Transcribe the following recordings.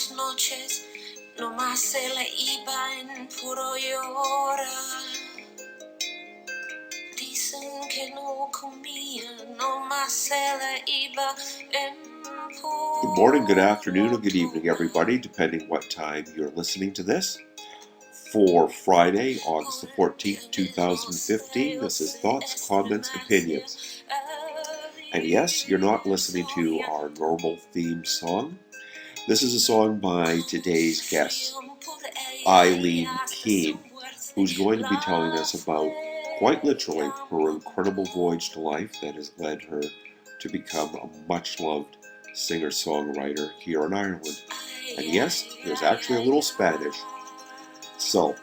las noches, nomás se le iba en puro llorar. Dicen que no comía, nomás se le iba en puro. Good morning, good afternoon, or good evening, everybody, depending what time you're listening to this. For Friday, August the 14th, 2015, this is Thoughts, Comments, Opinions. And yes, you're not listening to our normal theme song. This is a song by today's guest, Eileen Keane, who's going to be telling us about, quite literally, her incredible voyage to life that has led her to become a much-loved singer-songwriter here in Ireland. And yes, there's actually a little Spanish. So,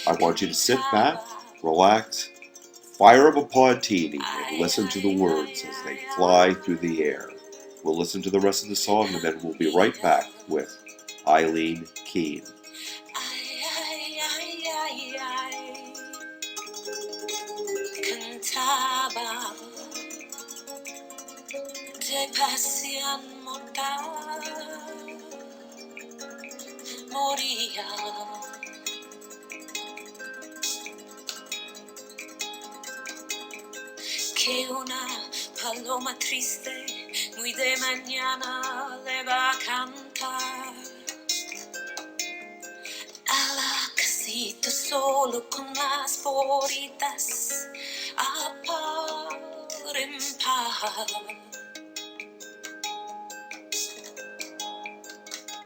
I want you to sit back, relax, fire up a podtini, and listen to the words as they fly through the air. We'll listen to the rest of the song and then we'll be right back with Eileen Keane. Cantaba de pasión mortal, moría. Que una paloma triste muy de mañana le va a cantar a la casita solo con las bolitas a par en par.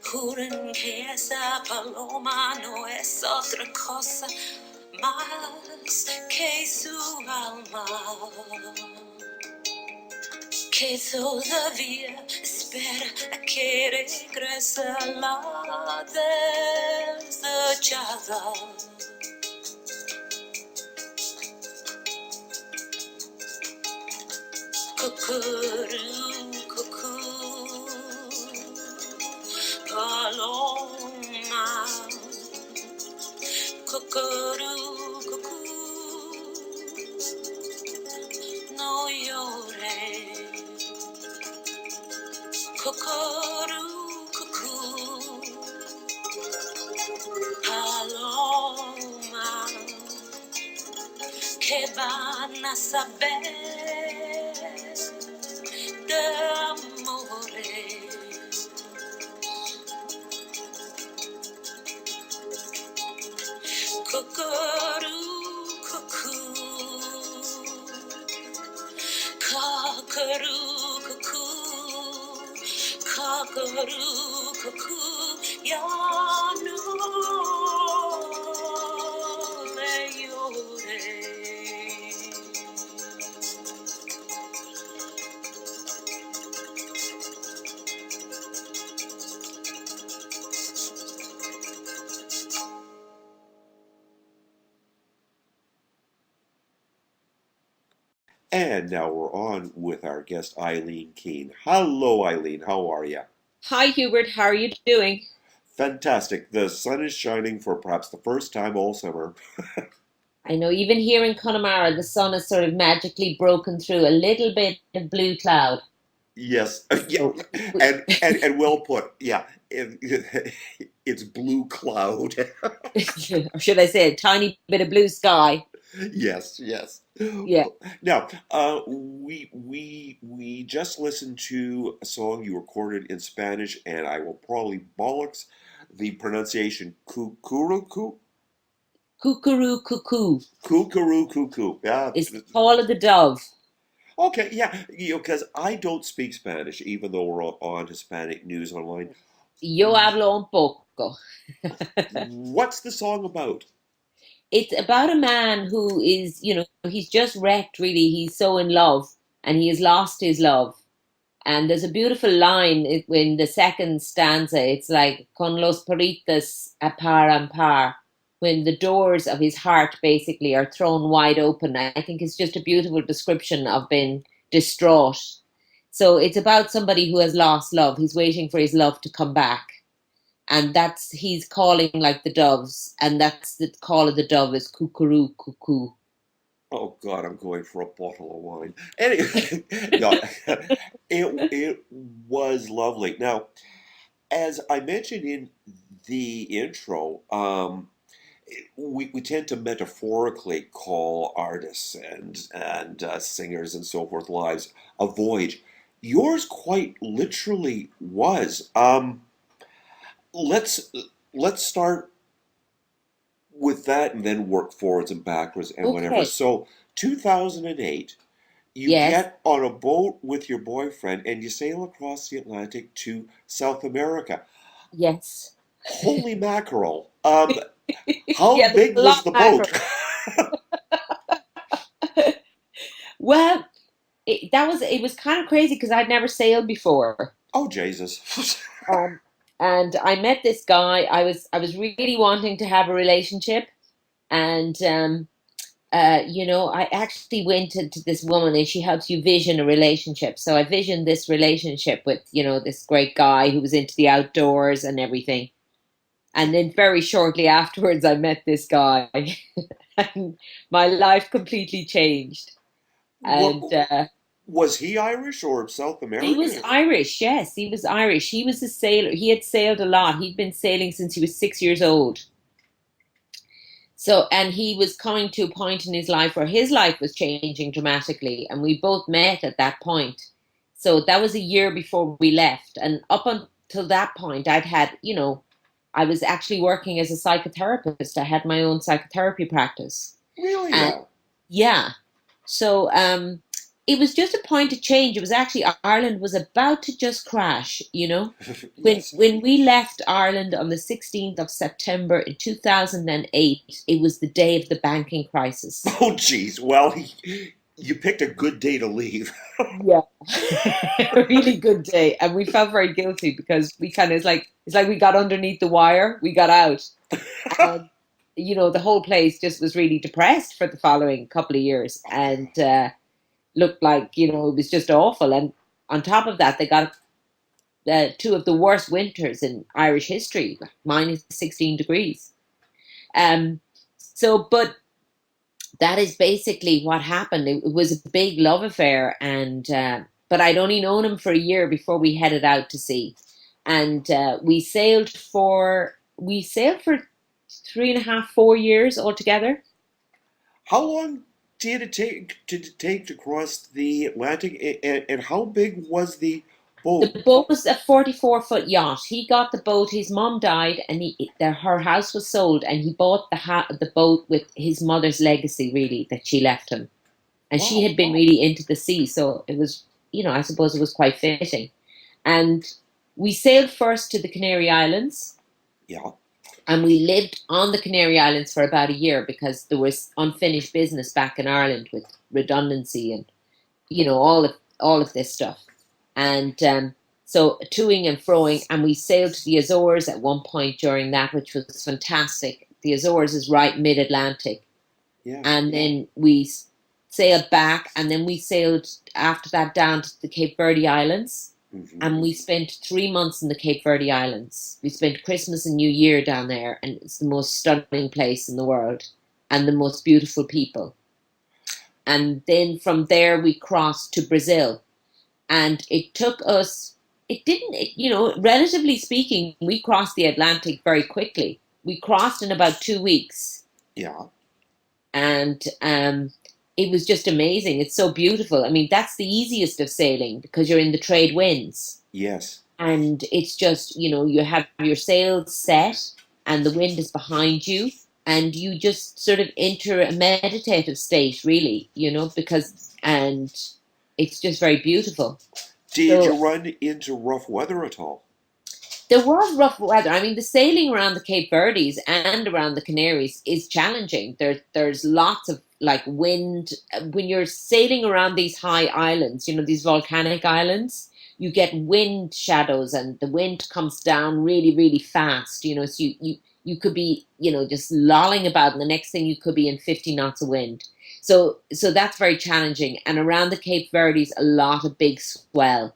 Juran que esa paloma no es otra cosa más que su alma, que todavía espera a que regrese la desdichada. Cucurú, cucú, paloma, cucurú, cucú, no llores. Cucurú, cucú, paloma, que van a saber de amores. Cucurú, cucú, cucurú, cucú, cucurú, cucú, ya no le llores. And now we're on with our guest, Eileen Keane. Hello, Eileen. How are you? Hi, Hubert. How are you doing? Fantastic. The sun is shining for perhaps the first time all summer. I know even here in Connemara, the sun has sort of magically broken through a little bit of blue cloud. Yes, yeah, and well put. Yeah, it's blue cloud. Or should I say a tiny bit of blue sky? Yes, yes. Yeah. Now, we just listened to a song you recorded in Spanish, and I will probably bollocks the pronunciation. Cucurucu, Cuckoo, cuckoo. cuckoo. Yeah. It's the call of the dove. Okay, yeah, because I don't speak Spanish, even though we're on Hispanic news online. Yo hablo un poco. What's the song about? It's about a man who is, he's just wrecked, really. He's so in love and he has lost his love. And there's a beautiful line in the second stanza. It's like, con los peritas a par en par, when the doors of his heart basically are thrown wide open. I think it's just a beautiful description of being distraught. So it's about somebody who has lost love. He's waiting for his love to come back. And he's calling like the doves. And that's the call of the dove is cuckoo, cuckoo. Oh God, I'm going for a bottle of wine. Anyway, no, it was lovely. Now, As I mentioned in the intro, we tend to metaphorically call artists and singers and so forth lives a voyage. Yours quite literally was. Let's let's start with that and then work forwards and backwards and whatever. Okay. So, 2008, you Yes. get on a boat with your boyfriend and you sail across the Atlantic to South America. Yes. Holy mackerel! How Yeah, there's big a was lot the of boat? mackerel. Well, it was kind of crazy because I'd never sailed before. Oh, Jesus. Um, and I met this guy. I was really wanting to have a relationship, and I actually went to this woman, and she helps you vision a relationship. So I visioned this relationship with this great guy who was into the outdoors and everything. And then very shortly afterwards, I met this guy, and my life completely changed. What, And was he Irish or South he was American? Irish. Yes, he was Irish. He was a sailor. He had sailed a lot. He'd been sailing since he was 6 years old. So, and he was coming to a point in his life where his life was changing dramatically, and we both met at that point. So that was a year before we left, and up until that point, I was actually working as a psychotherapist. I had my own psychotherapy practice, Really and now? yeah, so it was just a point of change. It was actually Ireland was about to just crash, when Yes. when we left Ireland on the 16th of September in 2008, it was the day of the banking crisis. Oh, geez. Well, you picked a good day to leave. Yeah. A really good day. And we felt very guilty because we kind of it's like we got underneath the wire, we got out. And the whole place just was really depressed for the following couple of years and looked like, it was just awful. And on top of that, they got two of the worst winters in Irish history, like minus 16 degrees. Um, but that is basically what happened. It was a big love affair, and but I'd only known him for a year before we headed out to sea, and we sailed for 3.5, 4 years altogether. How long did it take to cross the Atlantic, and how big was the boat? The boat was a 44-foot yacht. He got the boat. His mom died, and her house was sold, and he bought the boat with his mother's legacy, really, that she left him. And she Wow. had been really into the sea, so it was, I suppose it was quite fitting. And we sailed first to the Canary Islands, Yeah. and we lived on the Canary Islands for about a year because there was unfinished business back in Ireland with redundancy and all of this stuff. And so toing and froing, and we sailed to the Azores at one point during that, which was fantastic. The Azores is right mid-Atlantic, Yeah. and then we sailed back, and then we sailed after that down to the Cape Verde Islands, Hmm. and we spent 3 months in the Cape Verde Islands. We spent Christmas and New Year down there, and it's the most stunning place in the world, and the most beautiful people. And then from there we crossed to Brazil, and it took us. It didn't, relatively speaking, we crossed the Atlantic very quickly. We crossed in about 2 weeks, Yeah. and it was just amazing. It's so beautiful. I mean, that's the easiest of sailing because you're in the trade winds, Yes. and it's just you have your sails set, and the wind is behind you, and you just sort of enter a meditative state, really, because and it's just very beautiful. Did you So run into rough weather at all? there was rough weather. I mean, the sailing around the Cape Verdes and around the Canaries is challenging. There's lots of like wind when you're sailing around these high islands. These volcanic islands. You get wind shadows, and the wind comes down really, really fast. So you could be just lolling about, and the next thing you could be in 50 knots of wind. So that's very challenging. And around the Cape Verdes, a lot of big swell.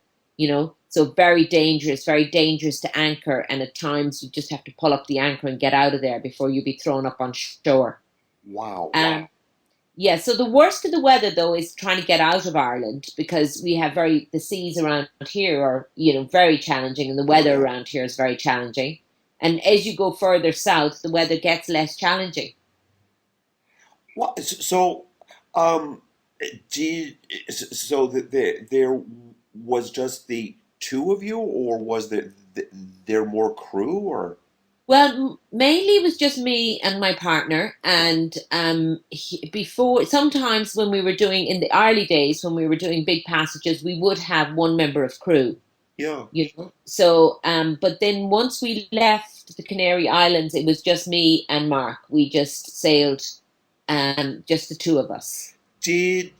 So very dangerous to anchor, and at times you just have to pull up the anchor and get out of there before you be thrown up on shore. Wow. um, Yeah, so the worst of the weather though is trying to get out of Ireland because we have the seas around here are, very challenging and the Oh weather yeah. around here is very challenging. And as you go further south, the weather gets less challenging. Well, so um, did so there was just the two of you, or was there more crew, or Well, mainly it was just me and my partner. And before, sometimes when we were doing, in the early days, when we were doing big passages, we would have one member of crew, yeah? So, but then once we left the Canary Islands, it was just me and Mark. We just sailed, just the two of us. Did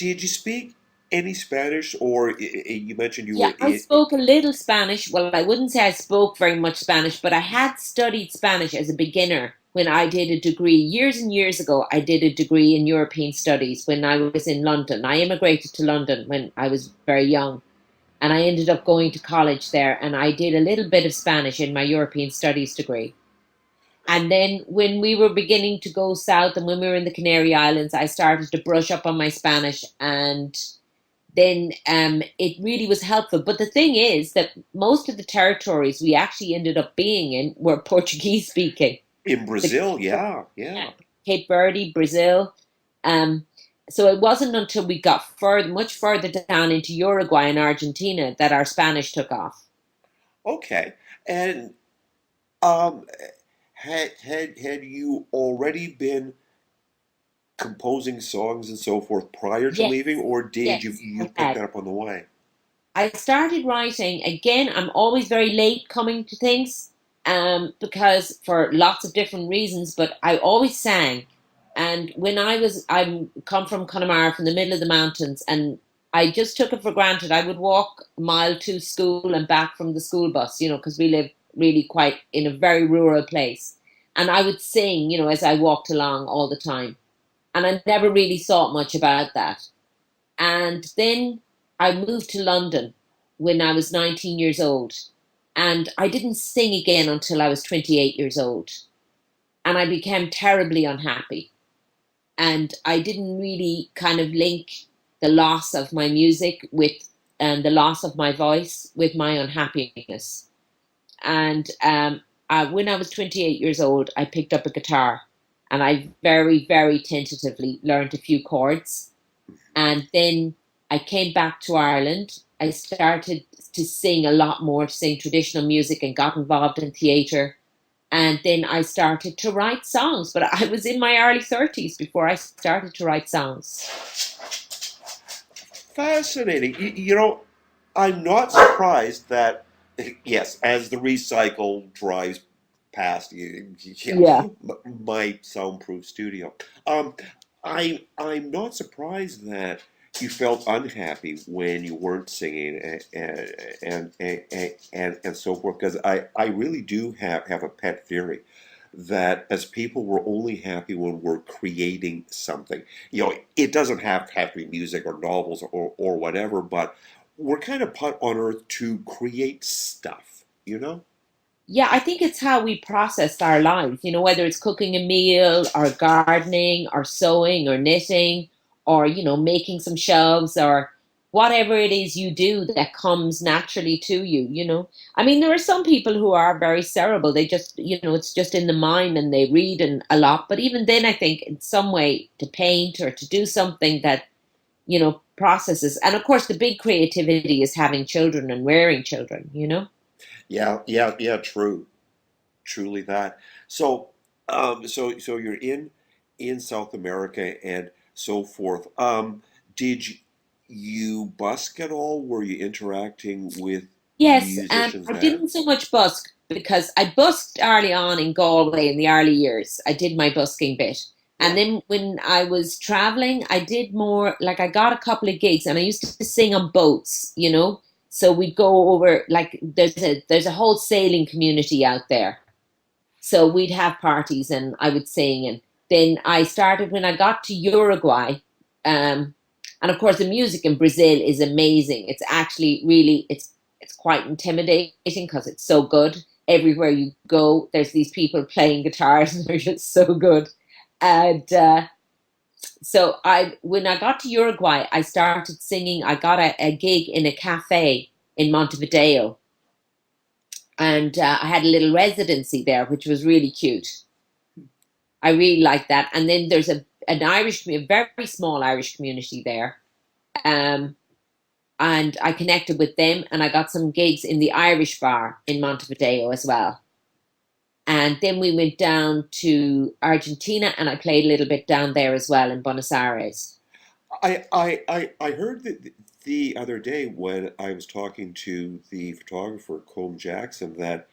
you speak any Spanish, or you mentioned you Yeah, were I in? spoke a little Spanish. Well, I wouldn't say I spoke very much Spanish, but I had studied Spanish as a beginner when I did a degree years and years ago. I did a degree in European studies when I was in London. I immigrated to London when I was very young, and I ended up going to college there, and I did a little bit of Spanish in my European studies degree. And then when we were beginning to go south and when we were in the Canary Islands, I started to brush up on my Spanish, and then it really was helpful. But the thing is that most of the territories we actually ended up being in were Portuguese speaking. In The, Brazil, yeah, yeah, yeah. Cape Verde, Brazil. Um, so it wasn't until we got much further down into Uruguay and Argentina that our Spanish took off. Okay. And um, had you already been composing songs and so forth prior to Yes, leaving, or did you yes, you I pick had. that up on the way? I started writing again. I'm always very late coming to things, because for lots of different reasons. But I always sang, and when I come from Connemara, from the middle of the mountains, and I just took it for granted. I would walk a mile to school and back from the school bus, because we live really quite in a very rural place, and I would sing, as I walked along all the time, and I never really thought much about that. And then I moved to London when I was 19 years old. And I didn't sing again until I was 28 years old. And I became terribly unhappy. And I didn't really kind of link the loss of my music with, and the loss of my voice with my unhappiness. And when I was 28 years old, I picked up a guitar and I very, very tentatively learned a few chords, and then I came back to Ireland. I started to sing a lot more, to sing traditional music, and got involved in theatre. And then I started to write songs, but I was in my early 30s before I started to write songs. Fascinating. I'm not surprised that, yes, as the recycle drives past Yeah. my soundproof studio, um, I'm not surprised that you felt unhappy when you weren't singing and so forth. Because I really do have a pet theory that as people we're only happy when we're creating something. It doesn't have to be music or novels or whatever, but we're kind of put on earth to create stuff. Yeah, I think it's how we process our lives, whether it's cooking a meal or gardening or sewing or knitting or, making some shelves or whatever it is you do that comes naturally to you. I mean, there are some people who are very cerebral. They just, it's just in the mind and they read and a lot. But even then, I think in some way to paint or to do something that, processes. And of course, the big creativity is having children and rearing children. Yeah, yeah, yeah, true. Truly that. So, so you're in South America and so forth. Did you busk at all? Were you interacting with Yes, musicians I there? didn't so much busk because I busked early on in Galway in the early years. I did my busking bit. And Yeah. then when I was traveling, I did more like I got a couple of gigs and I used to sing on boats. So we'd go over like there's a whole sailing community out there. So we'd have parties and I would sing. And then I started when I got to Uruguay. Um, and of course, the music in Brazil is amazing. It's actually really, it's quite intimidating because it's so good. Everywhere you go, there's these people playing guitars and they're just so good. And So when I got to Uruguay, I started singing. I got a gig in a cafe in Montevideo, and I had a little residency there, which was really cute. I really liked that. And then there's a very small Irish community there. Um, and I connected with them, and I got some gigs in the Irish bar in Montevideo as well. And then we went down to Argentina, and I played a little bit down there as well in Buenos Aires. I heard that the other day when I was talking to the photographer Colm Jackson that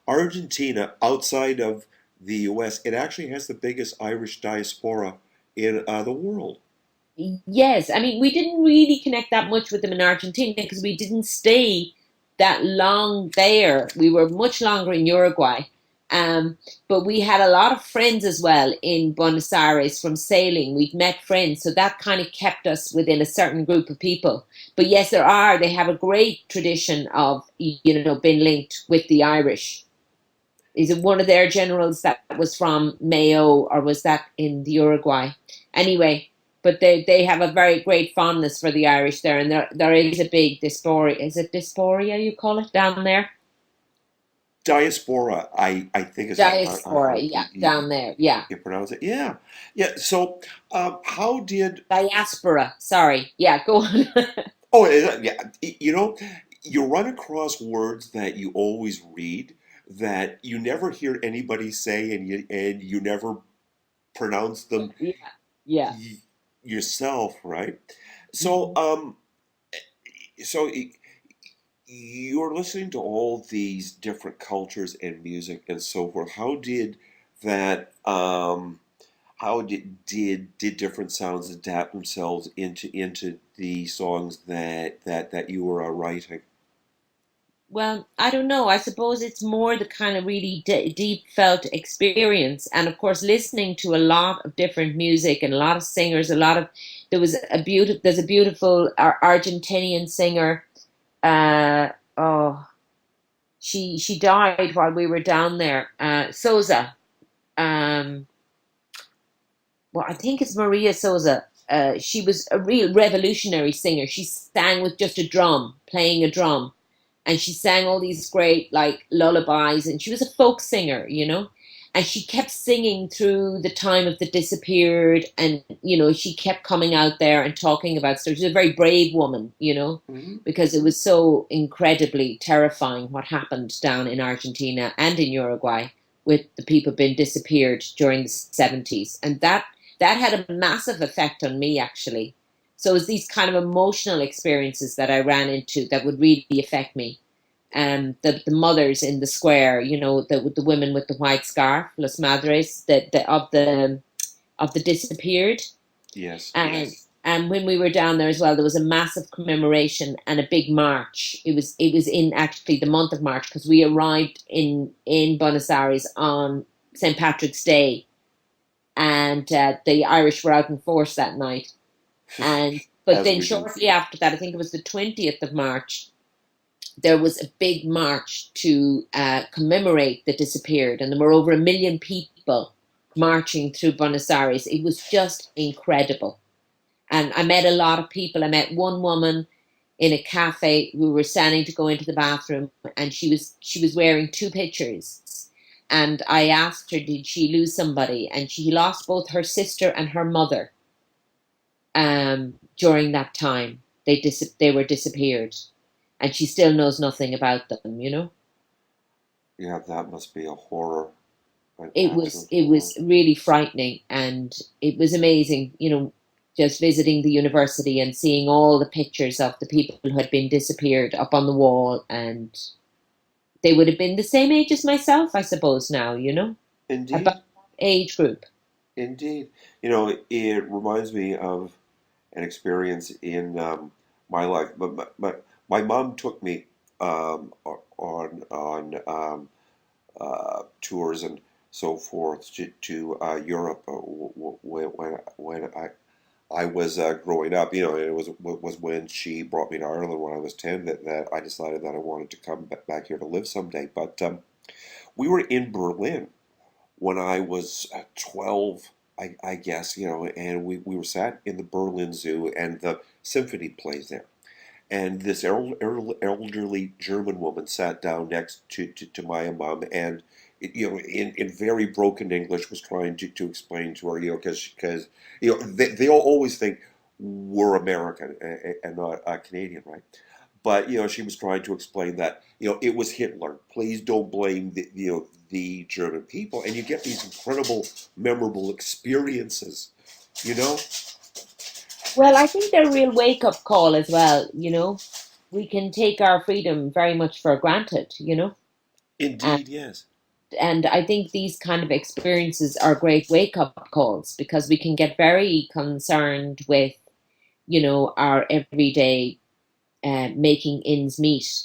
Argentina, outside of the U.S., it actually has the biggest Irish diaspora in the world. Yes, I mean, we didn't really connect that much with them in Argentina because we didn't stay that long there. We were much longer in Uruguay. But we had a lot of friends as well in Buenos Aires from sailing. We'd met friends, so that kind of kept us within a certain group of people. But yes, they have a great tradition of, being linked with the Irish. Is it one of their generals that was from Mayo, or was that in the Uruguay? Anyway, but they have a very great fondness for the Irish there, and there is a big diaspora. Is it diaspora you call it down there? Diaspora, I think is Diaspora, how yeah, down there, yeah. you pronounce it. Yeah, yeah. So, how did? Diaspora, sorry, yeah, go on. Oh, yeah. You run across words that you always read that you never hear anybody say, and you never pronounce them Yeah, yeah. y yourself, right? So, Mhm. so you're listening to all these different cultures and music and so forth. That? How did different sounds adapt themselves into the songs that you were writing? Well, I don't know. I suppose it's more the kind of really deep felt experience, and of course, listening to a lot of different music and a lot of singers. There's a beautiful Argentinian singer. Uh, oh, she died while we were down there. Souza. Um, well, I think it's Maria Souza. She was a real revolutionary singer. She sang with just a drum, playing a drum, and she sang all these great like lullabies, and she was a folk singer. And she kept singing through the time of the disappeared, and she kept coming out there and talking about stuff. She was a very brave woman, Hmm. because it was so incredibly terrifying what happened down in Argentina and in Uruguay with the people being disappeared during the 70s, and that had a massive effect on me actually. So it was these kind of emotional experiences that I ran into that would really affect me. The mothers in the square, the women with the white scarf, Las Madres, of the disappeared, Yes, and yes. and when we were down there as well, there was a massive commemoration and a big march. It was in actually the month of March because we arrived in Buenos Aires on St. Patrick's Day, and the Irish were out in force that night. And but As then we do. shortly after that, I think it was the 20th of March, there was a big march to commemorate the disappeared, and there were over 1 million people marching through Buenos Aires. It was just incredible, and I met a lot of people. I met one woman in a cafe. We were standing to go into the bathroom, and she was wearing two pictures. And I asked her, did she lose somebody? And she lost both her sister and her mother during that time. They were disappeared, and she still knows nothing about them. Yeah, that must be a horror, an It was absolute it horror. was really frightening, and it was amazing, just visiting the university and seeing all the pictures of the people who had been disappeared up on the wall, and they would have been the same age as myself, I suppose now, about Indeed, age group. indeed. It reminds me of an experience in my life. But my mom took me on tours and so forth to Europe when I was growing up. It was when she brought me to Ireland when I was 10 that I decided that I wanted to come back here to live someday. But we were in Berlin when I was 12. I guess, and we were sat in the Berlin Zoo, and the symphony plays there. And this elderly German woman sat down next to my mom, and in very broken English, was trying to explain to her, because they all always think we're American and not Canadian, right? But she was trying to explain that it was Hitler. Please don't blame the German people, and you get these incredible, memorable experiences. You know, Well, I think they're a real wake up call as well, you know. We can take our freedom very much for granted, you know. And indeed, yes. and I think these kind of experiences are great wake up calls because we can get very concerned with, our everyday making ends meet.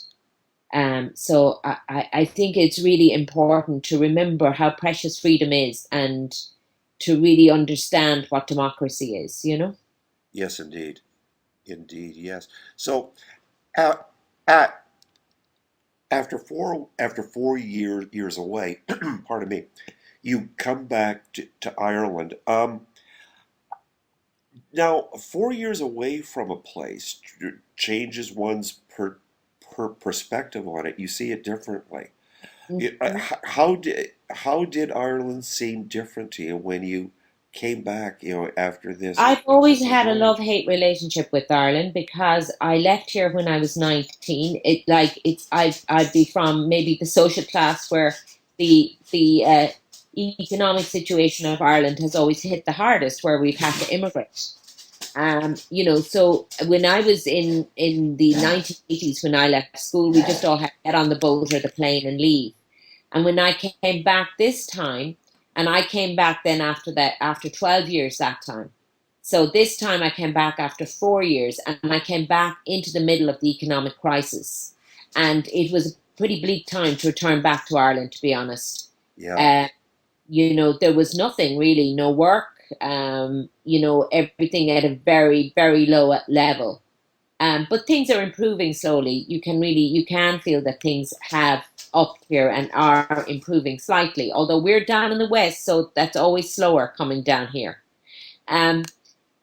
So I think it's really important to remember how precious freedom is and to really understand what democracy is, you know? Yes, indeed. Indeed, yes. So, uh, uh, after 4 years away, pardon me, you come back to Ireland. Now, 4 years away from a place changes one's perspective on it. You see it differently. Mhm. How did Ireland seem different to you when you came back? After this I've always this had a voyage. love-hate relationship with Ireland because I left here when I was 19. I'd be from maybe the social class where the economic situation of Ireland has always hit the hardest, where we've had to immigrate. So when I was in the 1980s, when I left school, we just all had to get on the boat or the plane and leave. And when I came back this time, and I came back then after that, after 12 years that time. So this time I came back after 4 years, and I came back into the middle of the economic crisis. And it was a pretty bleak time to return back to Ireland, to be honest. Yeah. Uh, there was nothing really, no work, everything at a very, very low level. But things are improving slowly. You can feel that things have upped here and are improving slightly. Although we're down in the west, so that's always slower coming down here. Um,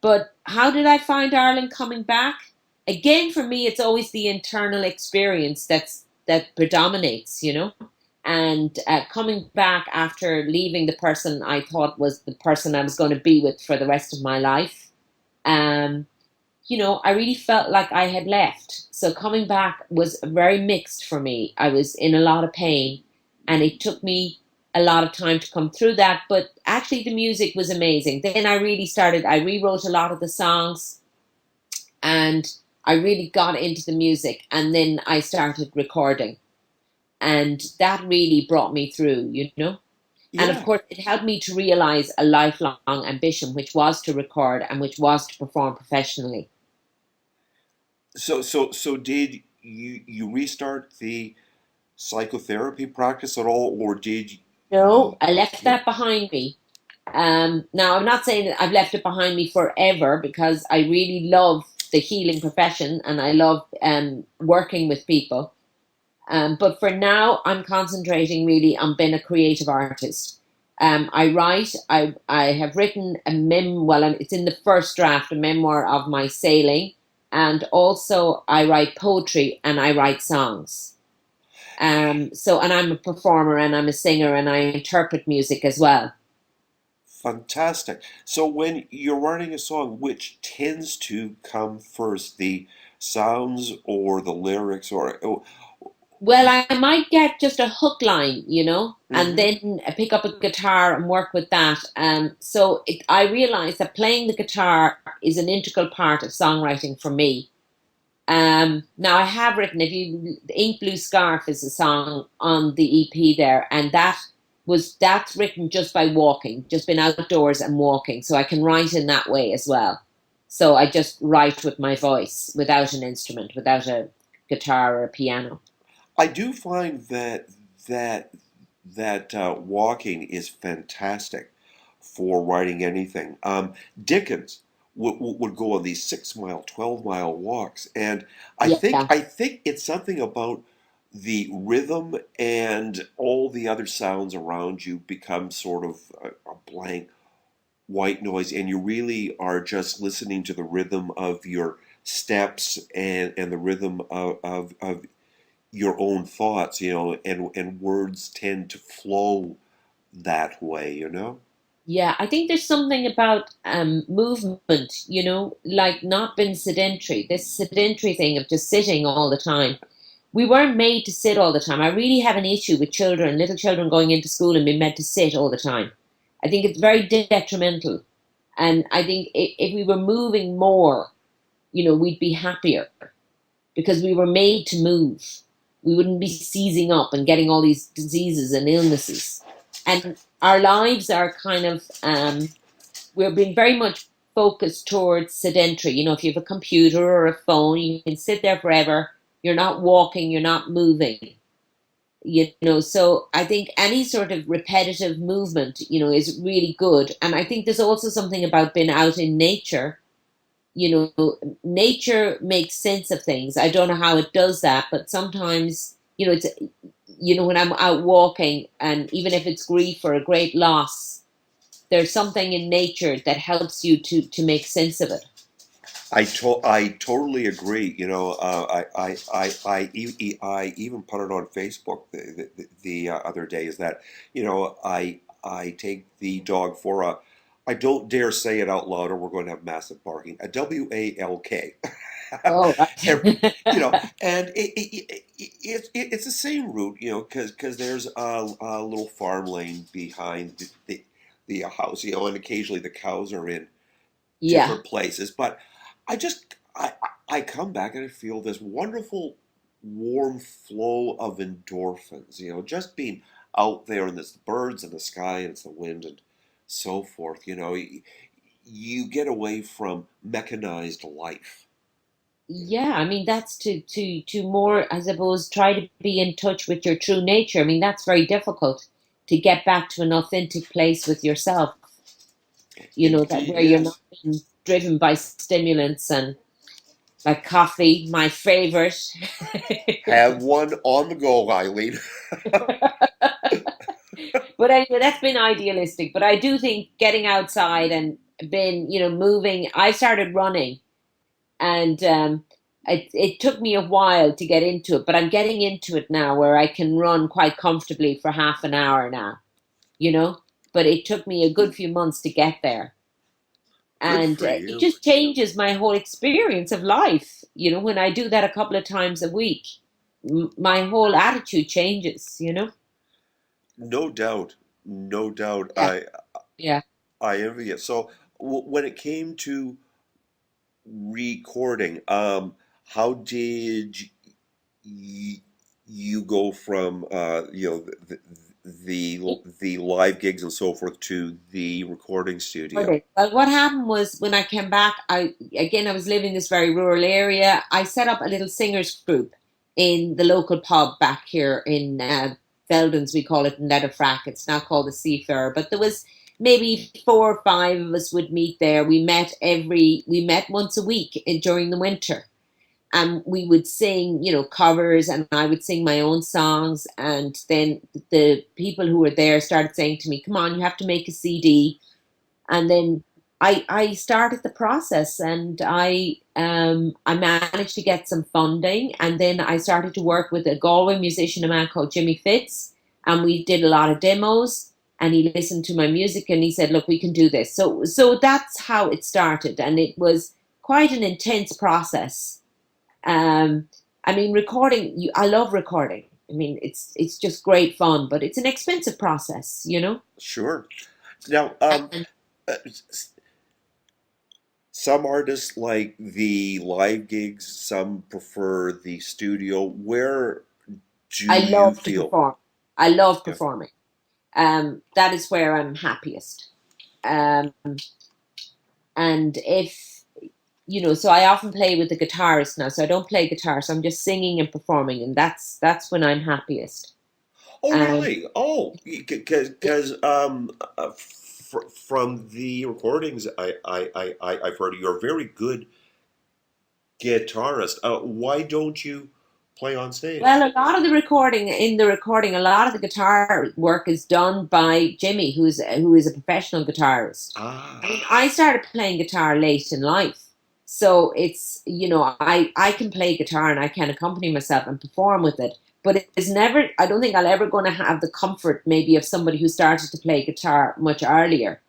but how did I find Ireland coming back? Again, for me, it's always the internal experience that predominates, And coming back after leaving the person I thought was the person I was going to be with for the rest of my life. Um, I really felt like I had left. So coming back was very mixed for me. I was in a lot of pain, and it took me a lot of time to come through that. But actually, the music was amazing. Then I rewrote a lot of the songs, and I really got into the music. And then I started recording, and that really brought me through, And of Yeah. course, it helped me to realize a lifelong ambition, which was to record and which was to perform professionally. So did you restart the psychotherapy practice at all, or did No, you? I left No. that behind me. Now, I'm not saying that I've left it behind me forever because I really love the healing profession and I love working with people. But for now, I'm concentrating really on being a creative artist. I write. I have written a well, it's in the first draft, a memoir of my sailing, and also I write poetry and I write songs. And I'm a performer and I'm a singer and I interpret music as well. Fantastic. So when you're writing a song, which tends to come first, the sounds or the lyrics, or Well, I might get just a hook line, and hmm then pick up a guitar and work with that. I realize that playing the guitar is an integral part of songwriting for me. Now I have written, if you, the Ink Blue Scarf is a song on the EP there, and that's written just by walking, just been outdoors and walking, so I can write in that way as well. So I just write with my voice, without an instrument, without a guitar or a piano. I do find that walking is fantastic for writing anything. Dickens would go on these 6 mile, 12 mile walks, and I think Yeah. I think it's something about the rhythm, and all the other sounds around you become sort of a blank. white noise, and you really are just listening to the rhythm of your steps and the rhythm of your own thoughts, and words tend to flow that way, Yeah, I think there's something about movement, like not being sedentary, this sedentary thing of just sitting all the time. We weren't made to sit all the time. I really have an issue with children, little children going into school and being meant to sit all the time. I think it's very detrimental. And I think if we were moving more, we'd be happier because we were made to move. We wouldn't be seizing up and getting all these diseases and illnesses. And our lives are kind of, we're being very much focused towards sedentary. If you have a computer or a phone, you can sit there forever. You're not walking, you're not moving. So I think any sort of repetitive movement, is really good. And I think there's also something about being out in nature. Nature makes sense of things. I don't know how it does that, but sometimes, it's, when I'm out walking, and even if it's grief or a great loss, there's something in nature that helps you to make sense of it. I totally agree. I even put it on Facebook the other day. Is that I take the dog for a. I don't dare say it out loud, or we're going to have massive barking. A WALK. Oh, And, right. and it's the same route, because there's a little farm lane behind the house, and occasionally the cows are in Yeah. different places. But I just I come back and I feel this wonderful warm flow of endorphins, just being out there, and it's the birds and the sky and it's the wind and so forth. You get away from mechanized life. Yeah, I mean that's to more, I suppose, try to be in touch with your true nature. I mean that's very difficult to get back to an authentic place with yourself. That Indeed, where you're not yes. being driven by stimulants and like coffee, my favorite. Have one on the go, Eileen. But anyway, that's been idealistic. But I do think getting outside and been, moving. I started running, and it took me a while to get into it, but I'm getting into it now where I can run quite comfortably for half an hour now, you know. But it took me a good few months to get there, Good and for it you. just changes my whole experience of life. When I do that a couple of times a week, my whole attitude changes. No doubt. No doubt. Yeah, yeah. I envy it. So when it came to recording, how did y- you go from the live gigs and so forth to the recording studio? Okay. Well, what happened was when I came back, I was living in this very rural area. I set up a little singers group in the local pub back here in Veldens, we call it in Letterfrack. It's now called the Seafarer. But there was maybe 4 or 5 of us would meet there. We met once a week during the winter, and we would sing, covers, and I would sing my own songs. And then the people who were there started saying to me, "Come on, you have to make a CD." And then I started the process, and I managed to get some funding, and then I started to work with a Galway musician, a man called Jimmy Fitz, and we did a lot of demos. And he listened to my music, and he said, "Look, we can do this." So that's how it started, and it was quite an intense process. Um, I mean, recording. I love recording. I mean, it's just great fun, but it's an expensive process. Sure. Now, And uh, some artists like the live gigs, some prefer the studio. Where I do you love to feel? perform. I love Yeah. performing. That is where I'm happiest. Um, and so I often play with the guitarist now. So I don't play guitar, so I'm just singing and performing, and that's when I'm happiest. Oh, And really? Oh, because from the recordings I've heard, you're a very good guitarist. Why don't you play on stage? Well, a lot of the recording, a lot of the guitar work is done by Jimmy, who is a professional guitarist. I mean, Ah, I started playing guitar late in life, so it's, I can play guitar and I can accompany myself and perform with it. But it's never. I don't think I'll ever going to have the comfort maybe of somebody who started to play guitar much earlier.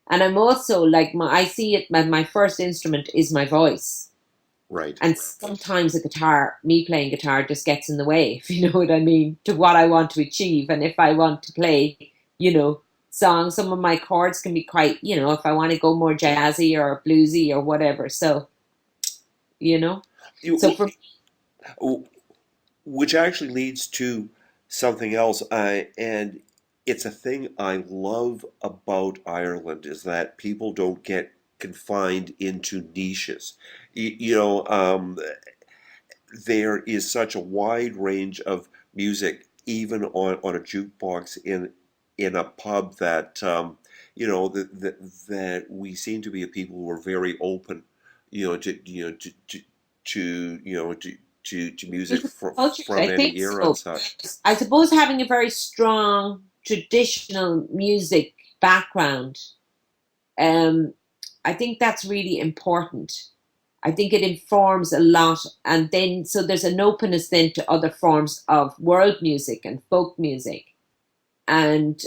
And I'm also like I see it. My first instrument is my voice. right. And sometimes me playing guitar just gets in the way, if you know what I mean, to what I want to achieve. And if I want to play, songs, some of my chords can be quite, if I want to go more jazzy or bluesy or whatever. So, you know, You, so for which actually leads to something else, and it's a thing I love about Ireland is that people don't get confined into niches. There is such a wide range of music, even on a jukebox in a pub that that we seem to be a people who are very open, to music culture, from I any think era and so. such. I suppose having a very strong traditional music background, um, I think that's really important. I think it informs a lot, and then so there's an openness then to other forms of world music and folk music. And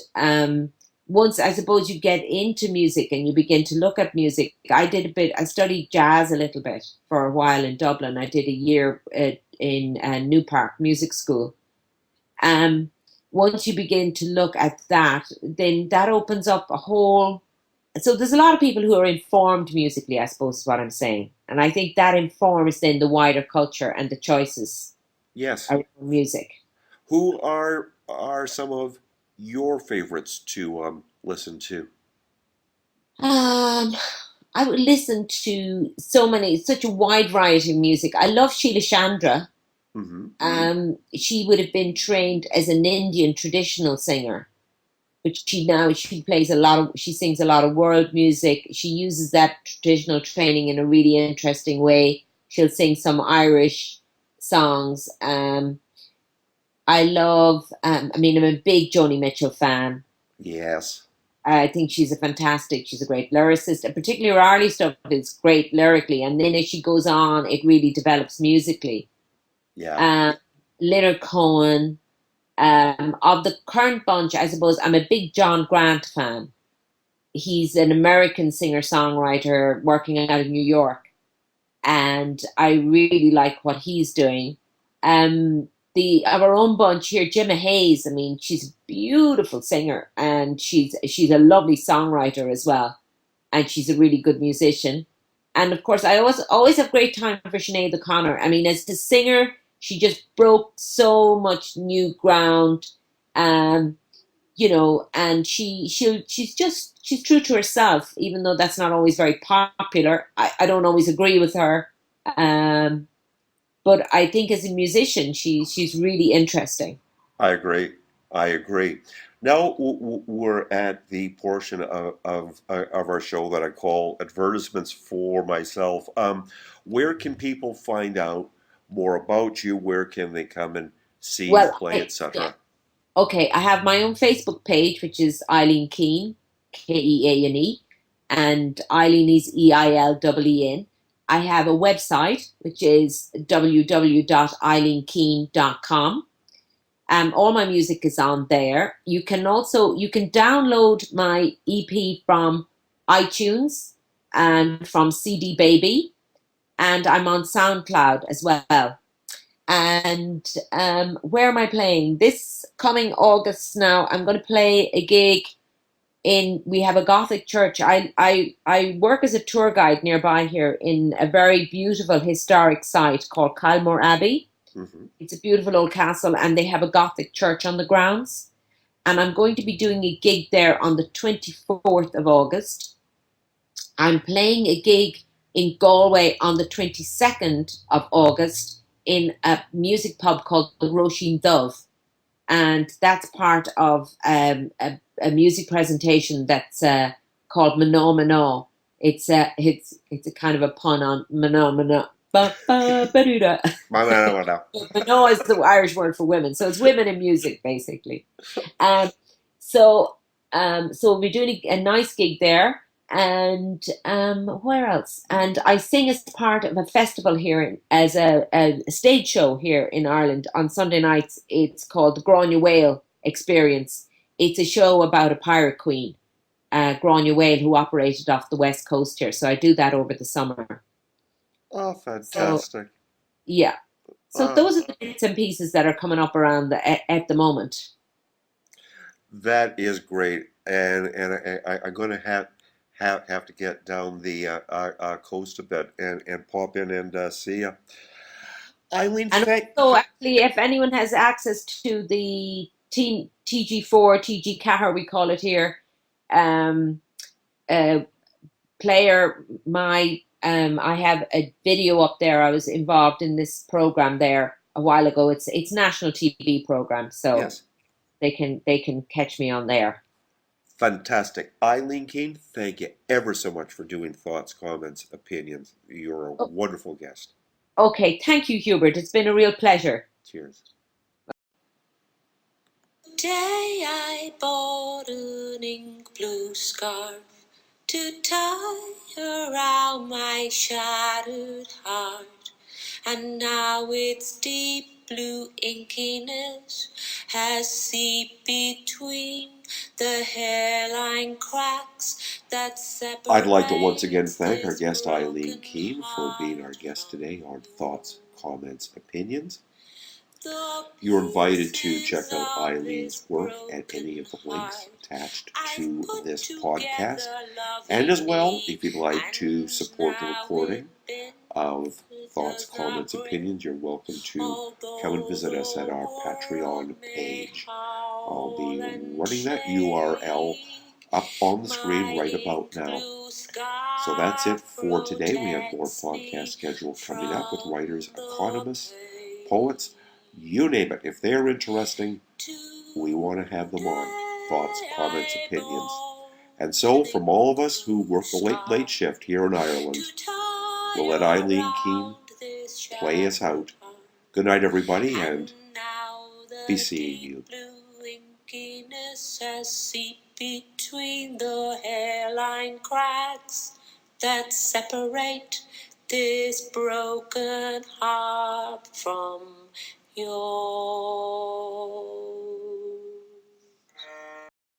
once I suppose you get into music and you begin to look at music, I studied jazz a little bit for a while in Dublin. I did a year in New Park Music School. Um, Once you begin to look at that, then that opens up a whole. So there's a lot of people who are informed musically, I suppose is what I'm saying. And I think that informs then the wider culture and the choices Yes. around music. Who are some of your favorites to listen to? Um, I would listen to such a wide variety of music. I love Sheila Chandra. Hmm. She would have been trained as an Indian traditional singer, but she sings a lot of world music. She uses that traditional training in a really interesting way. She'll sing some Irish songs. I mean, I'm a big Joni Mitchell fan. Yes. I think she's a great lyricist, and particularly her early stuff is great lyrically. And then as she goes on, it really develops musically. Yeah. Um, Leonard Cohen. Of the current bunch, I suppose I'm a big John Grant fan. He's an American singer-songwriter working out of New York, and I really like what he's doing. The of our own bunch here, Gemma Hayes. I mean, she's a beautiful singer, and she's a lovely songwriter as well, and she's a really good musician. And of course, I always have great time for Sinead O'Connor. I mean, as a singer, she just broke so much new ground. Um, and she's true to herself, even though that's not always very popular. I don't always agree with her. Um, but I think as a musician, she's really interesting. I agree. I agree. Now we're at the portion of our show that I call advertisements for myself. Where can people find out more about you? Where can they come and see you Well, play, yeah. etc.? Okay, I have my own Facebook page, which is Eileen Keane, Keane, and Eileen is EILEEN. I have a website, which is www.eileenkeane.com. All my music is on there. You can download my EP from iTunes and from CD Baby, and I'm on SoundCloud as well. And where am I playing? This coming August now, I'm going to play a gig we have a Gothic church. I work as a tour guide nearby here in a very beautiful historic site called Calmore Abbey. Hmm. It's a beautiful old castle, and they have a Gothic church on the grounds. And I'm going to be doing a gig there on the 24th of August. I'm playing a gig in Galway on the 22nd of August in a music pub called the Roisin Dove. And that's part of a music presentation that's called Mano Mano. It's a kind of a pun on Mano Mano. Ba-ba-ba-doo-da. Ba-ba-da-ba-da. Manoa is the Irish word for women, so it's women in music, basically. Um, so, so we'll be doing a nice gig there, and where else? And I sing as part of a festival here, as a stage show here in Ireland on Sunday nights. It's called the Grania Whale Experience. It's a show about a pirate queen, Grania Whale, who operated off the west coast here. So I do that over the summer. Oh, So fantastic. yeah. So Oh, those are the bits and pieces that are coming up around at the moment. that is great. I'm going to have to get down the coast a bit and pop in and see you. Eileen, And thank. also, actually, if anyone has access to the TG4, TG Cahar, we call it here, um, uh, player, I have a video up there. I was involved in this program there a while ago. It's national TV program, so Yes. they can catch me on there. Fantastic. Eileen Keane, thank you ever so much for doing thoughts, comments, opinions. You're a Oh, wonderful guest. okay, thank you, Hubert. It's been a real pleasure. Cheers. Today I bought an ink blue scarf to tie around my shattered heart, and now its deep blue inkiness has seeped between the hairline cracks that separate. I'd like to once again thank our guest Eileen Keane for being our guest today on Thoughts, Comments, Opinions. You're invited to check out Eileen's work at any of the links attached to this podcast. And as well, if you'd like to support the recording of Thoughts, Comments, Opinions, you're welcome to come and visit us at our Patreon page. I'll be running that URL up on the screen right about now. So that's it for today. We have more podcast scheduled coming up with writers, economists, poets, you name it. If they're interesting, we want to have them on. Thoughts, comments, opinions. And so, from all of us who work the late shift here in Ireland, we'll let Eileen Keane play us out. Good night, everybody, and be seeing you. Between the hairline cracks that separate this broken heart from yours.